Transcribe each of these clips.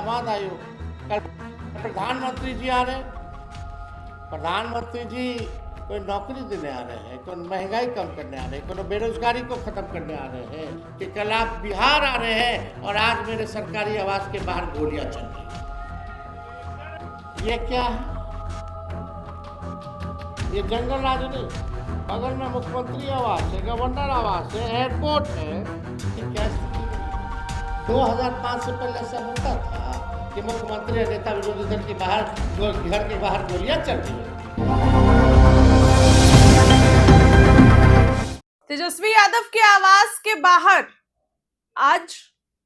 दामाद आयोग। कल प्रधानमंत्री जी आ रहे हैं। प्रधानमंत्री जी कोई नौकरी देने आ रहे हैं, कोई महंगाई कम करने आ रहे हैं, कोई बेरोजगारी को खत्म करने आ रहे हैं, कि कल आप बिहार आ रहे हैं और आज मेरे सरकारी आवास के बाहर गोलियां चल रही हैं। ये क्या है? ये जंगल राज नहीं, बगल में मुख्यमंत्री आवास है, गवर्नर आवास है, एयरपोर्ट है। कि क्या 2005 से पहले ऐसा होता था कि मुख्यमंत्री और नेता विरोधी दल के बाहर घर के बाहर गोलियां चल रही है? तेजस्वी यादव के आवास के बाहर आज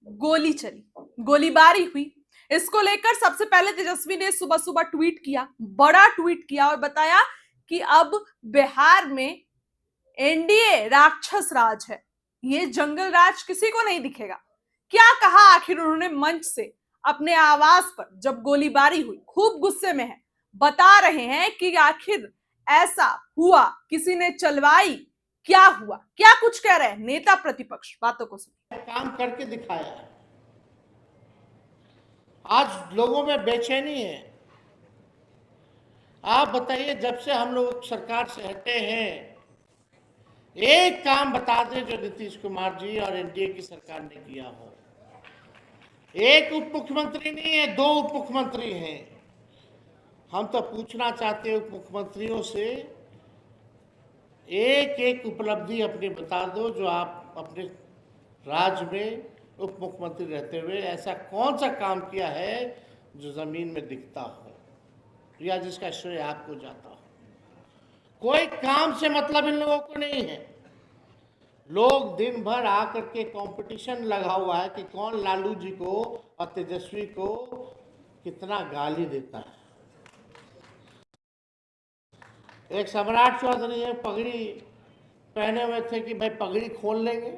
गोली चली, गोलीबारी हुई। इसको लेकर सबसे पहले तेजस्वी ने सुबह सुबह ट्वीट किया, बड़ा ट्वीट किया और बताया कि अब बिहार में एनडीए राक्षस राज है, ये जंगल राज किसी को नहीं दिखेगा। क्या कहा आखिर उन्होंने मंच से अपने आवास पर जब गोलीबारी हुई? खूब गुस्से में है, बता रहे हैं कि आखिर ऐसा हुआ, किसी ने चलवाई, क्या हुआ, क्या कुछ कह रहे हैं नेता प्रतिपक्ष, बातों को सुन। काम करके दिखाया है। आज लोगों में बेचैनी है। आप बताइए, जब से हम लोग सरकार से हटे हैं, एक काम बता दें जो नीतीश कुमार जी और एनडीए की सरकार ने किया हो। एक उप मुख्यमंत्री नहीं है, 2 उप मुख्यमंत्री हैं। हम तो पूछना चाहते हैं उप मुख्यमंत्रियों से, एक एक उपलब्धि अपनी बता दो जो आप अपने राज्य में उप मुख्यमंत्री रहते हुए ऐसा कौन सा काम किया है जो जमीन में दिखता हो या जिसका श्रेय आपको जाता हो। कोई काम से मतलब इन लोगों को नहीं है। लोग दिन भर आकर के कंपटीशन लगा हुआ है कि कौन लालू जी को और तेजस्वी को कितना गाली देता है। एक सम्राट चौधरी है, पगड़ी पहने हुए थे कि भाई पगड़ी खोल लेंगे।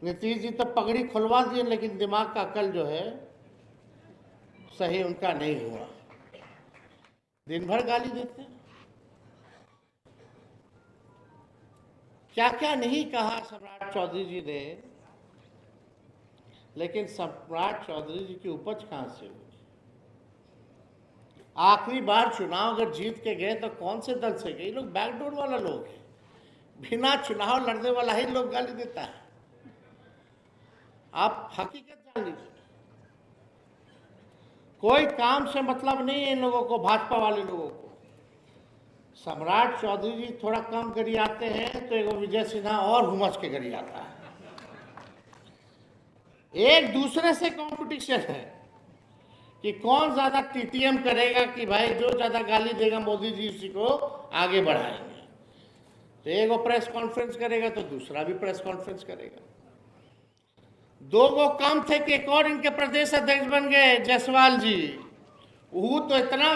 नीतीश जी तो पगड़ी खुलवा दिए, लेकिन दिमाग का अकल जो है सही उनका नहीं हुआ। दिन भर गाली देते हैं। क्या क्या नहीं कहा सम्राट चौधरी जी ने, लेकिन सम्राट चौधरी जी की उपज कहां से हुई? आखिरी बार चुनाव अगर जीत के गए तो कौन से दल से गए? लोग बैकडोर वाला लोग है। बिना चुनाव लड़ने वाला ही लोग गाली देता है। आप हकीकत जान लीजिए। कोई काम से मतलब नहीं है इन लोगों को, भाजपा वाले लोगों को। सम्राट चौधरी जी थोड़ा कम गरियाते हैं तो एगो विजय सिन्हा और हुमस के गरियाता है। एक दूसरे से कंपटीशन है कि कौन ज्यादा टीटीएम करेगा, कि भाई जो ज्यादा गाली देगा मोदी जी उसी को आगे बढ़ाएंगे। तो एक वो प्रेस कॉन्फ्रेंस करेगा तो दूसरा भी प्रेस कॉन्फ्रेंस करेगा। 2 वो काम थे कि एक और इनके प्रदेश अध्यक्ष बन गए जायसवाल जी। वो तो इतना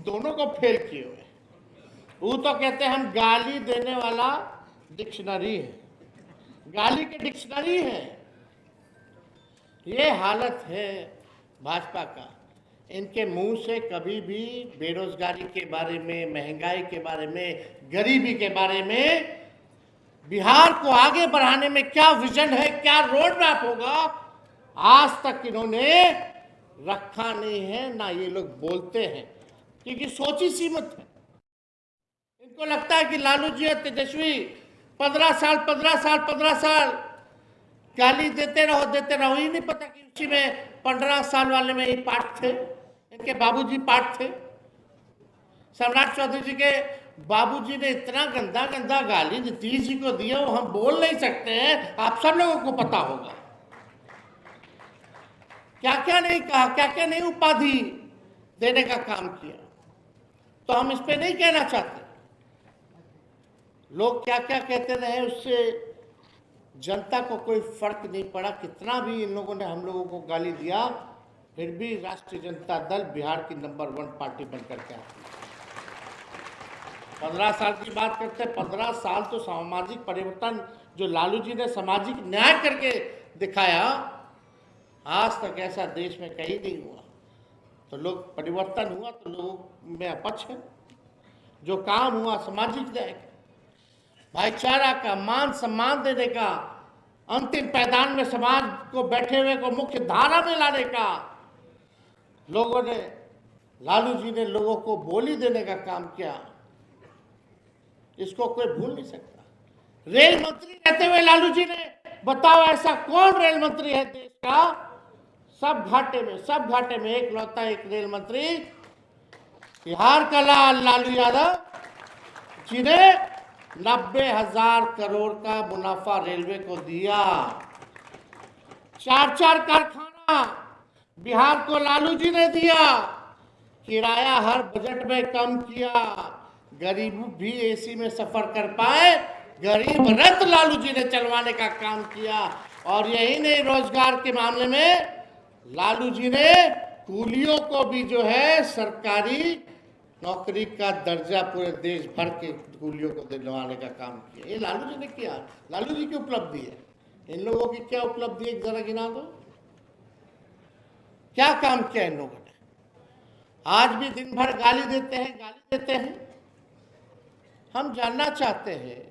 दोनों को फेल किए हुए। वो तो कहते हैं हम गाली देने वाला डिक्शनरी है, गाली के डिक्शनरी है। ये हालत है भाजपा का। इनके मुंह से कभी भी बेरोजगारी के बारे में, महंगाई के बारे में, गरीबी के बारे में, बिहार को आगे बढ़ाने में क्या विजन है, क्या रोड मैप होगा, आज तक इन्होंने रखा नहीं है। ना ये लोग बोलते हैं, क्योंकि सोच ही सीमित है। इनको लगता है कि लालू जी और तेजस्वी 15 साल गाली देते रहो। ही नहीं पता कि उसी में 15 साल वाले में ही पार्ट थे, इनके बाबूजी पार्ट थे। सम्राट चौधरी जी के बाबूजी ने इतना गंदा गंदा गाली नीतीश जी को दिया, वो हम बोल नहीं सकते हैं, आप सब लोगों को पता होगा। क्या क्या नहीं कहा, क्या क्या नहीं उपाधि देने का काम किया। तो हम इस पे नहीं कहना चाहते। लोग क्या क्या कहते रहे, उससे जनता को कोई फर्क नहीं पड़ा। कितना भी इन लोगों ने हम लोगों को गाली दिया, फिर भी राष्ट्रीय जनता दल बिहार की नंबर 1 पार्टी बनकर के आती है। 15 साल की बात करते हैं, 15 साल तो सामाजिक परिवर्तन जो लालू जी ने सामाजिक न्याय करके दिखाया, आज तक ऐसा देश में कहीं नहीं हुआ। तो लोग परिवर्तन हुआ तो लोगों में अपच है। जो काम हुआ सामाजिक न्याय का, भाईचारा का, मान सम्मान देने का, अंतिम पैदान में समाज को बैठे हुए को मुख्य धारा में लाने का लोगों ने, लालू जी ने लोगों को बोली देने का काम किया। इसको कोई भूल नहीं सकता। रेल मंत्री रहते हुए लालू जी ने, बताओ ऐसा कौन रेल मंत्री है देश का, सब घाटे में एक लौता एक रेल मंत्री बिहार का लालू यादव जी ने 90,000 करोड़ का मुनाफा रेलवे को दिया। 4 कारखाना बिहार को लालू जी ने दिया। किराया हर बजट में कम किया, गरीब भी एसी में सफर कर पाए, गरीब रथ लालू जी ने चलवाने का काम किया। और यही नहीं, रोजगार के मामले में लालू जी ने कूलियों को भी जो है सरकारी नौकरी का दर्जा पूरे देश भर के कूलियों को दिलवाने का काम किया। ये लालू जी ने किया। लालू जी की उपलब्धि है। इन लोगों की क्या उपलब्धि है, जरा गिना दो। क्या काम किया इन लोगों ने? आज भी दिन भर गाली देते हैं। हम जानना चाहते हैं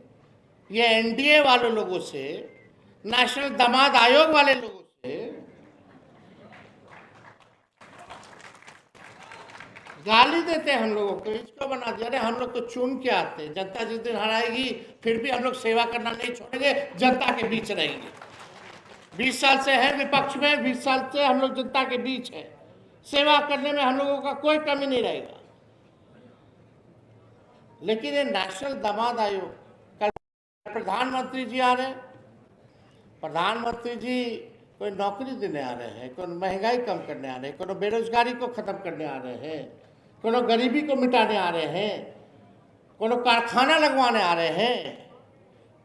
ये एनडीए वाले लोगों से, नेशनल दामाद आयोग वाले लोगों से गाली देते हैं हम लोगों को। इसको बना दिया, अरे हम लोग तो चुन के आते हैं, जनता जिस दिन हराएगी फिर भी हम लोग सेवा करना नहीं छोड़ेंगे, जनता के बीच रहेंगे। 20 साल से है विपक्ष में, 20 साल से हम लोग जनता के बीच है, सेवा करने में हम लोगों का कोई कमी नहीं रहेगा। लेकिन ये नेशनल दामाद आयोग, कल प्रधानमंत्री जी आ रहे हैं। प्रधानमंत्री जी कोई नौकरी देने आ रहे हैं, कोई महंगाई कम करने आ रहे हैं, कोई बेरोजगारी को खत्म करने आ रहे हैं, कोई गरीबी को मिटाने आ रहे हैं, कोई कारखाना लगवाने आ रहे हैं,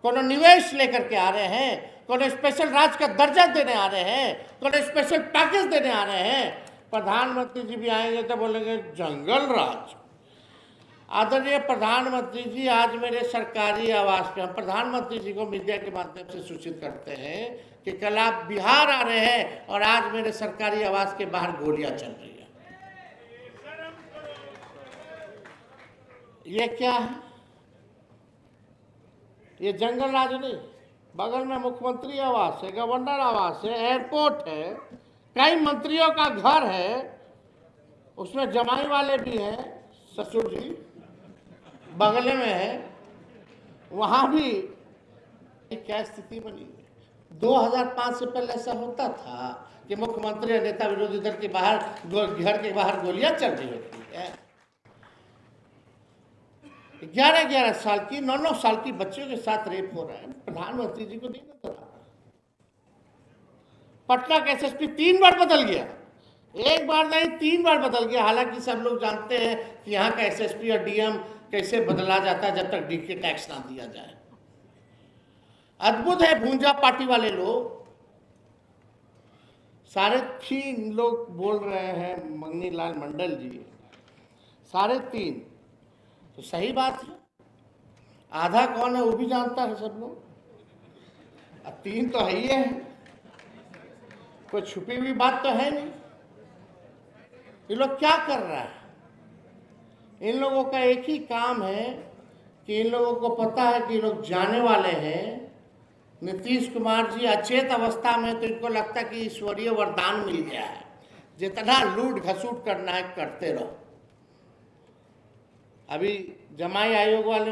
कोई निवेश लेकर के आ रहे हैं, कोई स्पेशल राज्य का दर्जा देने आ रहे हैं, कोई स्पेशल पैकेज देने आ रहे हैं। प्रधानमंत्री जी भी आएंगे तो बोलेंगे जंगल राज। आदरणीय प्रधानमंत्री जी, आज मेरे सरकारी आवास पे हम प्रधानमंत्री जी को मीडिया के माध्यम से सूचित करते हैं कि कल आप बिहार आ रहे हैं और आज मेरे सरकारी आवास के बाहर गोलियां चल रही है। ये क्या है? ये जंगल राज नहीं। बगल में मुख्यमंत्री आवास है, गवर्नर आवास है, एयरपोर्ट है, कई मंत्रियों का घर है, उसमें जमाई वाले भी हैं, ससुर जी बगल में है, वहां भी क्या स्थिति बनी है। 2005 से पहले ऐसा होता था कि मुख्यमंत्री और नेता विरोधी दल के बाहर, घर के बाहर गोलियां चल रही होती है। 11-11 साल की, 9-9 साल की बच्चियों के साथ रेप हो रहा है, प्रधानमंत्री जी को नहीं नजर आ रहा। पटना का एसएसपी 3 बार बदल गया, एक बार नहीं 3 बार बदल गया। हालांकि सब लोग जानते हैं कि यहाँ का एसएसपी और डीएम कैसे बदला जाता है जब तक डीके टैक्स ना दिया जाए। अद्भुत है। भूंजा पार्टी वाले लोग सारे 3 लोग बोल रहे हैं, मंगनी लाल मंडल जी, सारे 3 तो सही बात है। आधा कौन है वो भी जानता है सब लोग, अब 3 तो है ही है, कोई छुपी हुई बात तो है नहीं। ये लोग क्या कर रहा है? इन लोगों का एक ही काम है कि इन लोगों को पता है कि लोग जाने वाले हैं। नीतीश कुमार जी अचेत अवस्था में, तो इनको लगता है कि ईश्वरीय वरदान मिल गया है, जितना लूट घसूट करना है करते रहो। अभी जमाई आयोग वाले